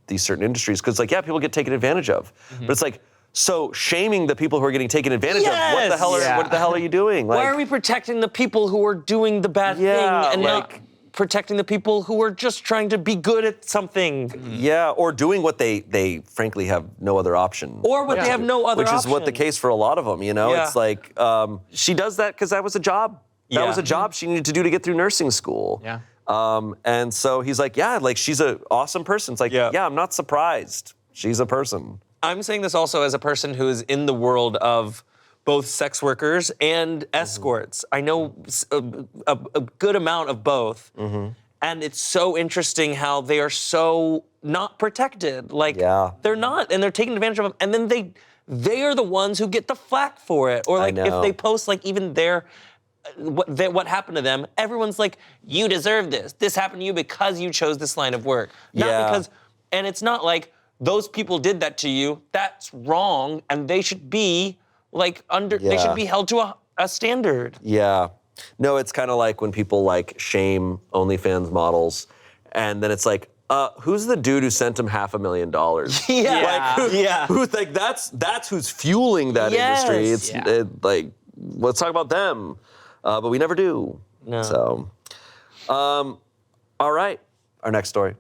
these certain industries, because like, yeah, people get taken advantage of. But it's like, so shaming the people who are getting taken advantage of, what the hell are you doing? Like, Why are we protecting the people who are doing the bad thing and not protecting the people who are just trying to be good at something? Yeah, or doing what they frankly have no other option. Or what they have no other option. Which is what the case for a lot of them, you know? Yeah. It's like, she does that because that was a job. That was a job she needed to do to get through nursing school. Yeah. And so he's like, yeah, like she's an awesome person. It's like, yeah, I'm not surprised. She's a person. I'm saying this also as a person who is in the world of both sex workers and escorts. I know a good amount of both. And it's so interesting how they are so not protected. Like, they're not, and they're taking advantage of them. And then they are the ones who get the flack for it. Or like if they post like even their, what happened to them, everyone's like, you deserve this. This happened to you because you chose this line of work. Not because, and it's not like, those people did that to you, that's wrong, and they should be like they should be held to a standard. Yeah. No, it's kind of like when people like shame OnlyFans models, and then it's like, who's the dude who sent him $500,000? Who's like, that's who's fueling that industry. It's like, let's talk about them. But we never do. No. So, all right, our next story.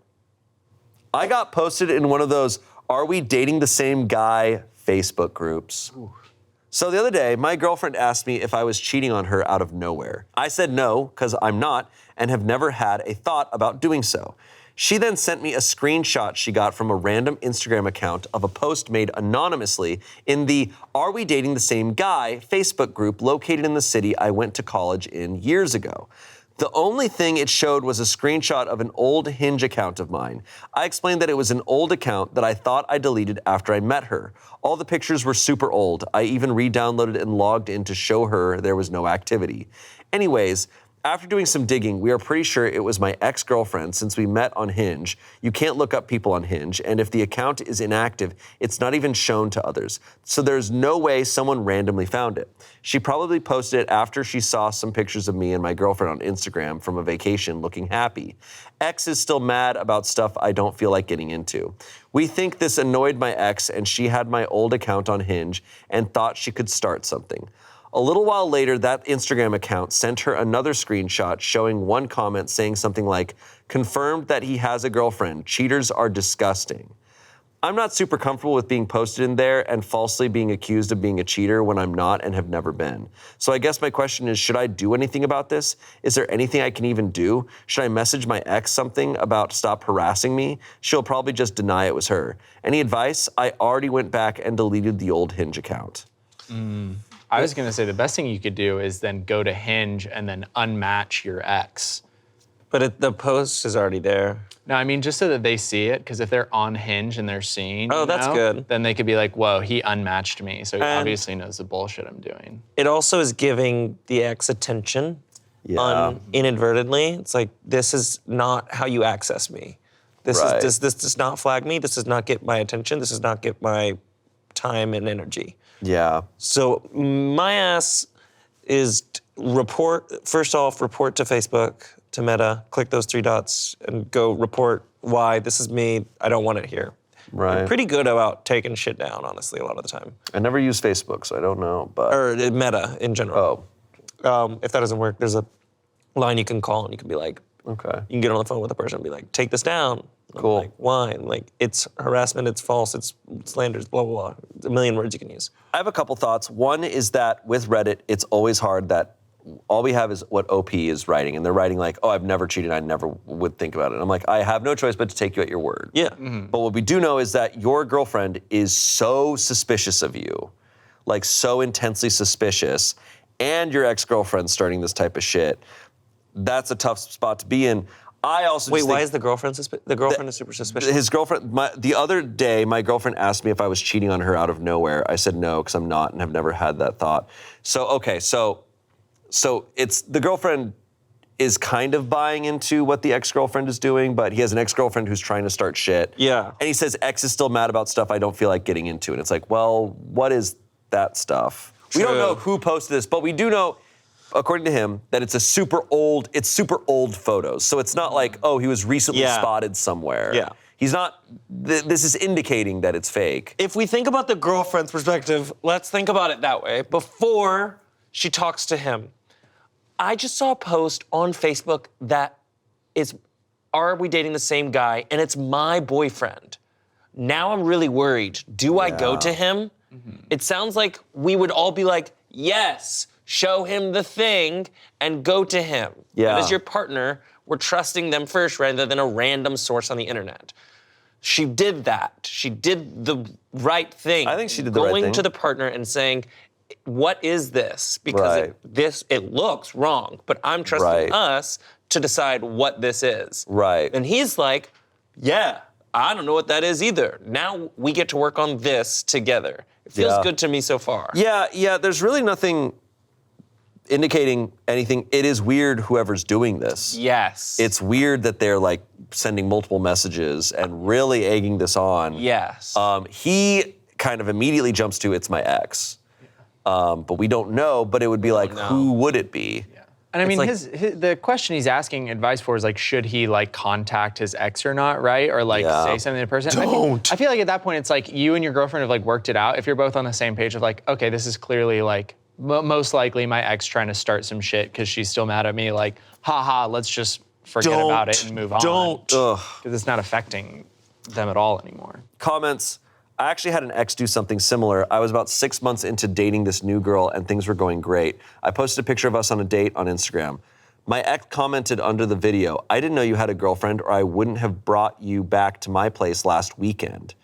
I got posted in one of those "Are we dating the same guy?" Facebook groups. So the other day, my girlfriend asked me if I was cheating on her out of nowhere. I said no, because I'm not, and have never had a thought about doing so. She then sent me a screenshot she got from a random Instagram account of a post made anonymously in the "Are we dating the same guy?" Facebook group located in the city I went to college in years ago. The only thing it showed was a screenshot of an old Hinge account of mine. I explained that it was an old account that I thought I deleted after I met her. All the pictures were super old. I even re-downloaded and logged in to show her there was no activity. Anyways, after doing some digging, we are pretty sure it was my ex-girlfriend since we met on Hinge. You can't look up people on Hinge, and if the account is inactive, it's not even shown to others. So there's no way someone randomly found it. She probably posted it after she saw some pictures of me and my girlfriend on Instagram from a vacation looking happy. Ex is still mad about stuff I don't feel like getting into. We think this annoyed my ex, and she had my old account on Hinge and thought she could start something. A little while later, that Instagram account sent her another screenshot showing one comment saying something like, "Confirmed that he has a girlfriend. Cheaters are disgusting." I'm not super comfortable with being posted in there and falsely being accused of being a cheater when I'm not and have never been. So I guess my question is, should I do anything about this? Is there anything I can even do? Should I message my ex something about stop harassing me? She'll probably just deny it was her. Any advice? I already went back and deleted the old Hinge account. I was gonna say the best thing you could do is then go to Hinge and then unmatch your ex. But the post is already there. No, I mean just so that they see it, because if they're on Hinge and they're seeing, that's good. Then they could be like, "Whoa, he unmatched me," so he obviously knows the bullshit I'm doing. It also is giving the ex attention inadvertently. It's like, this is not how you access me. This does not flag me. This does not get my attention. This does not get my time and energy. Yeah. So my ass is first off, report to Facebook, to Meta, click those 3 dots and go report why this is me, I don't want it here. Right. Pretty good about taking shit down, honestly, a lot of the time. I never use Facebook, so I don't know. But Or Meta in general. If that doesn't work, there's a line you can call and you can be like, okay. you can get on the phone with a person and be like, take this down. Cool. Like, why? And like, it's harassment, it's false, it's slanders, blah, blah, blah. It's a million words you can use. I have a couple thoughts. One is that with Reddit, it's always hard that all we have is what OP is writing. And they're writing like, oh, I've never cheated. I never would think about it. And I'm like, I have no choice but to take you at your word. Yeah. But what we do know is that your girlfriend is so suspicious of you, like so intensely suspicious, and your ex-girlfriend starting this type of shit. That's a tough spot to be in. I also Wait, just why think is the girlfriend the girlfriend is super suspicious? his girlfriend, the other day, my girlfriend asked me if I was cheating on her out of nowhere. I said no, because I'm not and have never had that thought. So, okay, so it's the girlfriend is kind of buying into what the ex-girlfriend is doing, but he has an ex-girlfriend who's trying to start shit. Yeah. And he says ex is still mad about stuff I don't feel like getting into. And it's like, well, what is that stuff? We don't know who posted this, but we do know, according to him, that it's super old photos. So it's not like, oh, he was recently spotted somewhere. Yeah. He's not, this is indicating that it's fake. If we think about the girlfriend's perspective, let's think about it that way. Before she talks to him, I just saw a post on Facebook that is, are we dating the same guy? And it's my boyfriend. Now I'm really worried. Do I go to him? It sounds like we would all be like, yes, show him the thing and go to him. Yeah. But as your partner, we're trusting them first rather than a random source on the internet. She did that. She did the right thing. I think she did the right thing. Going to the partner and saying, what is this? Because it looks wrong, but I'm trusting us to decide what this is. Right. And he's like, yeah, I don't know what that is either. Now we get to work on this together. It feels good to me so far. Yeah, there's really nothing indicating anything. It is weird whoever's doing this. Yes. It's weird that they're like sending multiple messages and really egging this on. Yes. He kind of immediately jumps to, it's my ex. But we don't know, but it would be like, who would it be? Yeah. And I mean, like, the question he's asking advice for is like, should he like contact his ex or not, right? Or like say something to the person. I feel like at that point, it's like you and your girlfriend have like worked it out. If you're both on the same page of like, okay, this is clearly like, most likely my ex trying to start some shit because she's still mad at me. Like, haha, let's just forget about it and move on. Because it's not affecting them at all anymore. Comments. I actually had an ex do something similar. I was about 6 months into dating this new girl and things were going great. I posted a picture of us on a date on Instagram. My ex commented under the video, I didn't know you had a girlfriend or I wouldn't have brought you back to my place last weekend.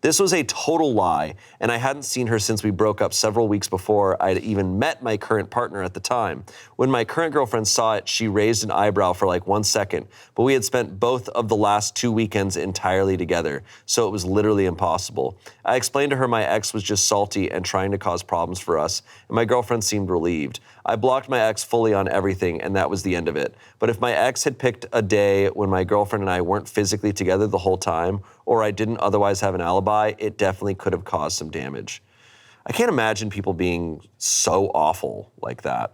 This was a total lie, and I hadn't seen her since we broke up several weeks before I'd even met my current partner at the time. When my current girlfriend saw it, she raised an eyebrow for like 1 second, but we had spent both of the last 2 weekends entirely together, so it was literally impossible. I explained to her my ex was just salty and trying to cause problems for us, and my girlfriend seemed relieved. I blocked my ex fully on everything, and that was the end of it. But if my ex had picked a day when my girlfriend and I weren't physically together the whole time, or I didn't otherwise have an alibi, it definitely could have caused some damage. I can't imagine people being so awful like that.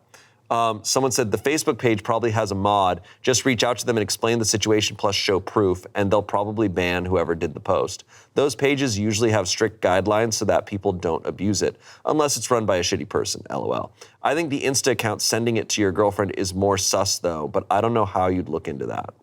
Someone said the Facebook page probably has a mod. Just reach out to them and explain the situation plus show proof, and they'll probably ban whoever did the post. Those pages usually have strict guidelines so that people don't abuse it, unless it's run by a shitty person, LOL. I think the Insta account sending it to your girlfriend is more sus though, but I don't know how you'd look into that.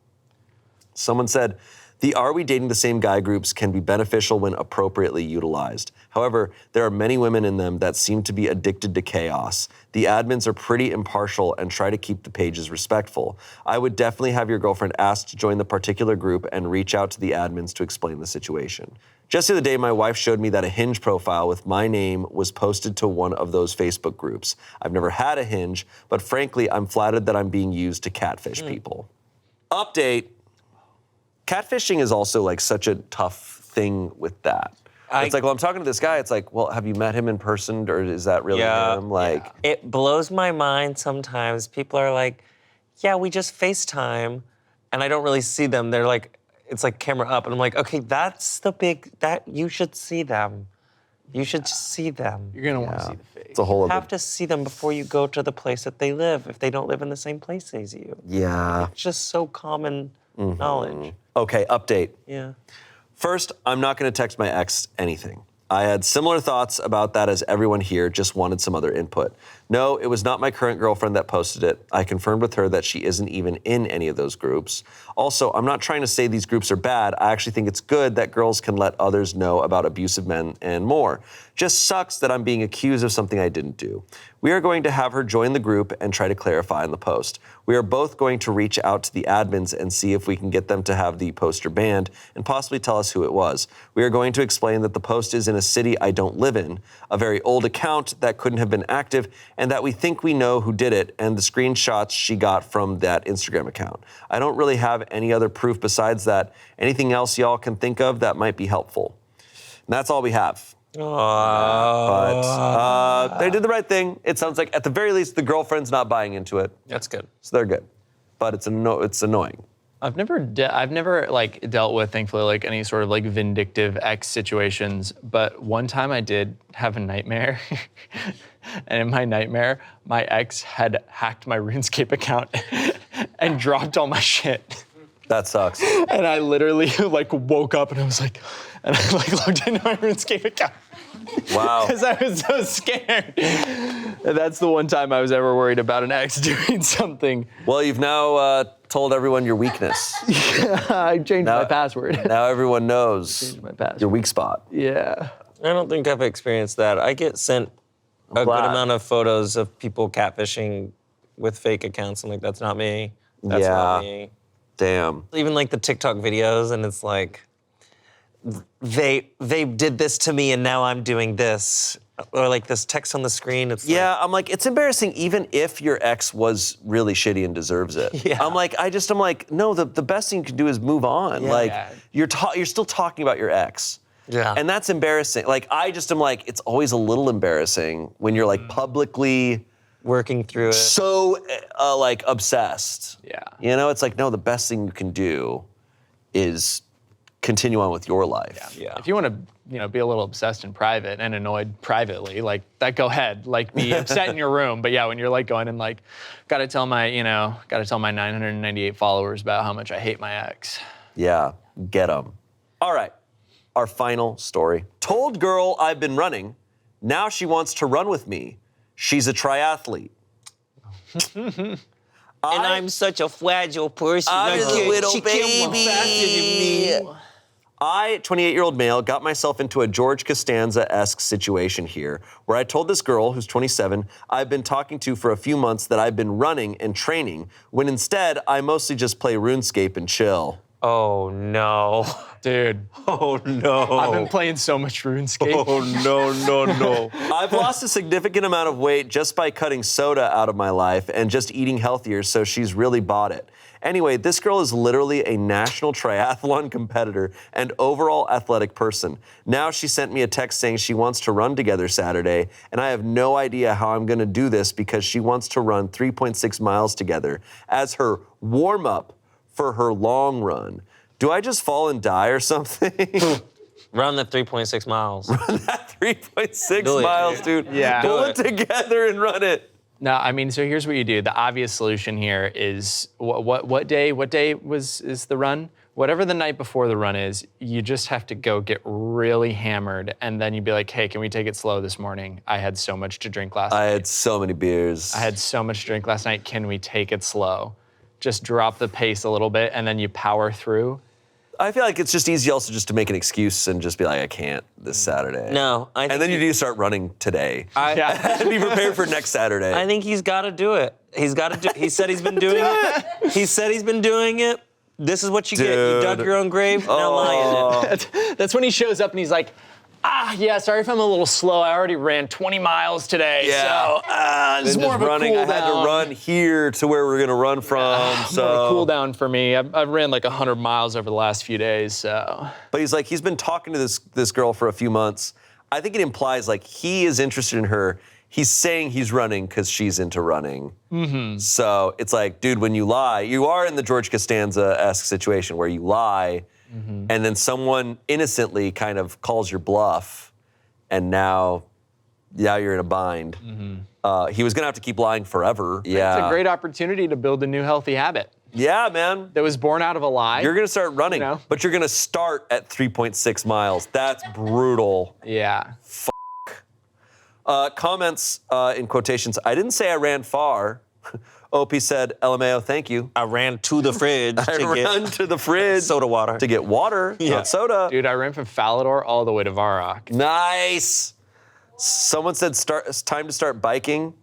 Someone said, the Are We Dating the Same Guy groups can be beneficial when appropriately utilized. However, there are many women in them that seem to be addicted to chaos. The admins are pretty impartial and try to keep the pages respectful. I would definitely have your girlfriend ask to join the particular group and reach out to the admins to explain the situation. Just the other day, my wife showed me that a Hinge profile with my name was posted to one of those Facebook groups. I've never had a Hinge, but frankly, I'm flattered that I'm being used to catfish people. Update. Catfishing is also like such a tough thing with that. It's like, well, I'm talking to this guy. It's like, well, have you met him in person or is that really him? Like, it blows my mind sometimes. People are like, yeah, we just FaceTime and I don't really see them. They're like, it's like camera up. And I'm like, okay, that's the big, that you should see them. You should see them. You're gonna want to see the face. It's a whole You have to see them before you go to the place that they live if they don't live in the same place as you. Yeah. It's just so common knowledge. Okay, update. Yeah. First, I'm not going to text my ex anything. I had similar thoughts about that as everyone here, just wanted some other input. No, it was not my current girlfriend that posted it. I confirmed with her that she isn't even in any of those groups. Also, I'm not trying to say these groups are bad. I actually think it's good that girls can let others know about abusive men and more. Just sucks that I'm being accused of something I didn't do. We are going to have her join the group and try to clarify in the post. We are both going to reach out to the admins and see if we can get them to have the poster banned and possibly tell us who it was. We are going to explain that the post is in a city I don't live in, a very old account that couldn't have been active, and that we think we know who did it and the screenshots she got from that Instagram account. I don't really have any other proof besides that. Anything else y'all can think of that might be helpful? And that's all we have. But they did the right thing. It sounds like at the very least the girlfriend's not buying into it. That's good. So they're good. But it's annoying. I've never like dealt with, thankfully, like any sort of like vindictive ex situations. But one time I did have a nightmare, and in my nightmare, my ex had hacked my RuneScape account and dropped all my shit. That sucks. And I literally like woke up and I was like, and I like logged into my RuneScape account. Wow. Because I was so scared. And that's the one time I was ever worried about an ex doing something. Well, you've now told everyone your weakness. I changed my password. Now everyone knows my password. your weak spot. Yeah. I don't think I've experienced that. I get sent a good amount of photos of people catfishing with fake accounts. I'm like, that's not me. That's not me. Damn. Even like the TikTok videos, and it's like, they did this to me and now I'm doing this. Or like this text on the screen. It's I'm like, it's embarrassing even if your ex was really shitty and deserves it. Yeah. I'm like, no, the best thing you can do is move on. Yeah. Like, you're still talking about your ex. Yeah. And that's embarrassing. Like, I just am like, it's always a little embarrassing when you're like publicly working through it. so like obsessed. Yeah. You know, it's like, no, the best thing you can do is continue on with your life. Yeah. If you want to, be a little obsessed in private and annoyed privately, like that, go ahead. Like be upset in your room. But yeah, when you're like going and like, gotta tell my 998 followers about how much I hate my ex. Yeah, get them. All right, our final story. Told girl I've been running. Now she wants to run with me. She's a triathlete. And I'm such a fragile person. I'm a little she can't run faster than me. I, 28-year-old male, got myself into a George Costanza-esque situation here, where I told this girl, who's 27, I've been talking to for a few months that I've been running and training, when instead I mostly just play RuneScape and chill. Oh no. Dude. Oh no. I've been playing so much RuneScape. Oh no. I've lost a significant amount of weight just by cutting soda out of my life and just eating healthier, so she's really bought it. Anyway, this girl is literally a national triathlon competitor and overall athletic person. Now she sent me a text saying she wants to run together Saturday, and I have no idea how I'm gonna do this because she wants to run 3.6 miles together as her warm-up for her long run. Do I just fall and die or something? Run the 3.6 miles. Run that 3.6 Do it, miles, dude. Yeah. Pull Do it together and run it. No, I mean, so here's what you do. The obvious solution here is what day is the run? Whatever the night before the run is, you just have to go get really hammered, and then you'd be like, hey, can we take it slow this morning? I had so much to drink last night. I had so many beers. I had so much to drink last night. Can we take it slow? Just drop the pace a little bit, and then you power through. I feel like it's just easy also just to make an excuse and just be like, I can't this Saturday. No, I think And then you do start running today. Yeah. And be prepared for next Saturday. I think he's got to do it. He's got to do. He said he's been doing it. He said he's been doing it. This is what you get. You dug Dude. your own grave. Now lie in it. That's when he shows up and he's like, yeah, sorry if I'm a little slow. I already ran 20 miles today, so this is Then more just of a running, cool I had down. to run here to where we're gonna run from. So More of a cool down for me. I've ran like 100 miles over the last few days, so. But he's like, he's been talking to this girl for a few months. I think it implies like he is interested in her. He's saying he's running because she's into running. Mm-hmm. So it's like, dude, when you lie, you are in the George Costanza-esque situation where you lie, and then someone innocently kind of calls your bluff, and now you're in a bind. He was gonna have to keep lying forever. It's a great opportunity to build a new healthy habit. Yeah, man. that was born out of a lie. You're gonna start running, but you're gonna start at 3.6 miles. That's brutal. Yeah. Comments in quotations. I didn't say I ran far. Opie said, LMAO, thank you. I ran to the fridge I ran to the fridge. soda water. To get water, not soda. Dude, I ran from Falador all the way to Varrock. Nice. Someone said, it's time to start biking.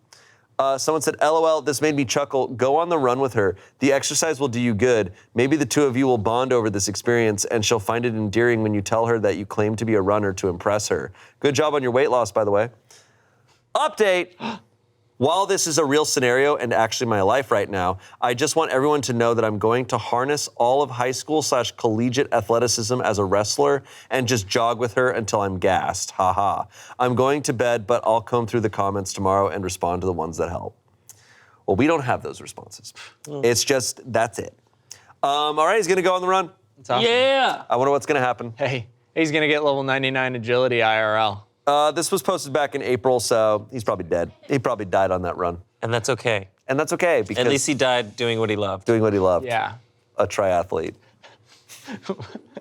Someone said, LOL, this made me chuckle. Go on the run with her. The exercise will do you good. Maybe the two of you will bond over this experience, and she'll find it endearing when you tell her that you claim to be a runner to impress her. Good job on your weight loss, by the way. Update. While this is a real scenario and actually my life right now, I just want everyone to know that I'm going to harness all of high school / collegiate athleticism as a wrestler and just jog with her until I'm gassed. Haha. I'm going to bed, but I'll comb through the comments tomorrow and respond to the ones that help. Well, we don't have those responses. It's just, that's it. All right, he's going to go on the run. Awesome. Yeah. I wonder what's going to happen. Hey, he's going to get level 99 agility IRL. This was posted back in April, so he's probably dead. He probably died on that run. And that's okay. And that's okay, because At least he died doing what he loved. doing what he loved. Yeah. A triathlete.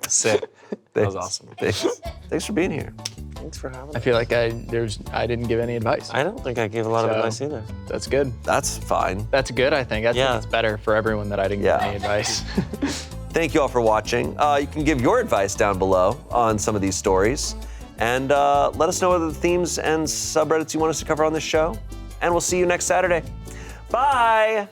Sick. That was awesome. Thanks for being here. Thanks for having me. I feel like I didn't give any advice. I don't think I gave a lot of advice either. That's good. That's fine. That's good, I think. I think it's better for everyone that I didn't give any advice. Thank you all for watching. You can give your advice down below on some of these stories. And let us know other themes and subreddits you want us to cover on this show. And we'll see you next Saturday. Bye!